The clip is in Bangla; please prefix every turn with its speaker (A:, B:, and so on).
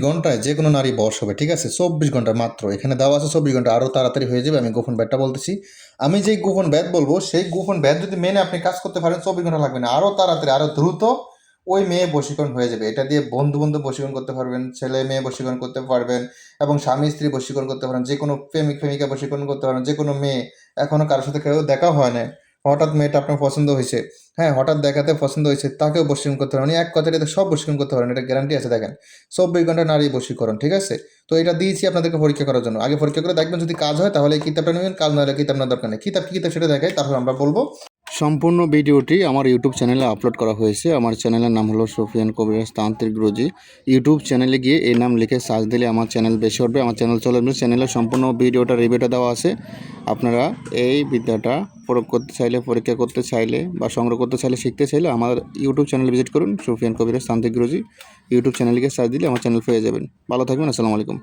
A: ঘন্টায় যে কোনো নারী বশ হবে, ঠিক আছে? 24 ঘন্টা মাত্র, এখানে দেওয়া আছে 24 ঘন্টা, আরও তাড়াতাড়ি হয়ে যাবে। আমি গোপন ব্যাটটা বলতেছি, আমি যেই গোপন ব্যাট বলবো সেই গোপন ব্যাট যদি মেনে আপনি কাজ করতে পারেন 24 ঘন্টা লাগবে না, আরও তাড়াতাড়ি আরও দ্রুত ওই মেয়ে বশীকরণ হয়ে যাবে। এটা দিয়ে বন্ধু বন্ধু বশীকরণ করতে পারবেন, ছেলে মেয়ে বশীকরণ করতে পারবেন, এবং স্বামী স্ত্রী বশীকরণ করতে পারেন, যে কোনো প্রেমিক প্রেমিকা বশীকরণ করতে পারেন, যে কোনো মেয়ে এখনও কারোর সাথে কেউ দেখা হয় না, হঠাৎ মেয়েটা আপনার পছন্দ হয়েছে, হ্যাঁ হঠাৎ দেখাতে পছন্দ হয়েছে, তাকেও বশীকরণ করতে পারেন। এক কথায় এটা সব বশীকরণ করতে পারেন, এটা গ্যারান্টি আছে। দেখেন 24 ঘন্টা নারী বশীকরণ, ঠিক আছে? তো এটা দিয়েছি আপনাদেরকে পরীক্ষা করার জন্য। আগে পরীক্ষা করে দেখবেন, যদি কাজ হয় তাহলে এই কিতাবটা নেবেন, কাজ না হলে কিতাব নেওয়ার দরকার নেই। কিতাব কি কিতাব সেটা দেখাই, তারপর আমরা বলবো। সম্পূর্ণ ভিডিওটি আমার ইউটিউব চ্যানেলে আপলোড করা হয়েছে। আমার চ্যানেলের নাম হলো সুফিয়ান কবিরাজ তান্ত্রিক গুরুজি। ইউটিউব চ্যানেলে গিয়ে এই নাম লিখে সার্চ দিলে আমার চ্যানেল বেশি উঠবে, আমার চ্যানেল চলে আসবে। চ্যানেলের সম্পূর্ণ ভিডিওটা রিভিউটা দেওয়া আছে। আপনারা এই বিদ্যাটা প্রয়োগ করতে চাইলে, পরীক্ষা করতে চাইলে, বা সংগ্রহ করতে চাইলে, শিখতে চাইলে আমার ইউটিউব চ্যানেল ভিজিট করুন, সুফিয়ান কবিরাজ তান্ত্রিক গুরুজি। ইউটিউব চ্যানেলে গিয়ে সার্চ দিলে আমার চ্যানেল পেয়ে যাবেন। ভালো থাকবেন, আসসালামু আলাইকুম।